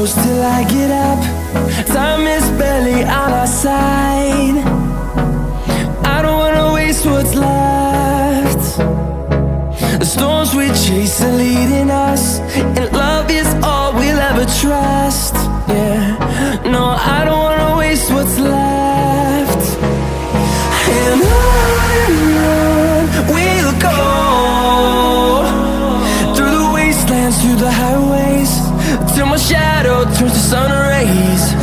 close till I get up. Time is barely on our side. I don't wanna waste what's left. The storms we chase are leading us, and love is all we'll ever trust. Yeah, no, I don't wanna waste what's left. And on we'll go, through the wastelands, through the highways, till my shadow turns to sun rays.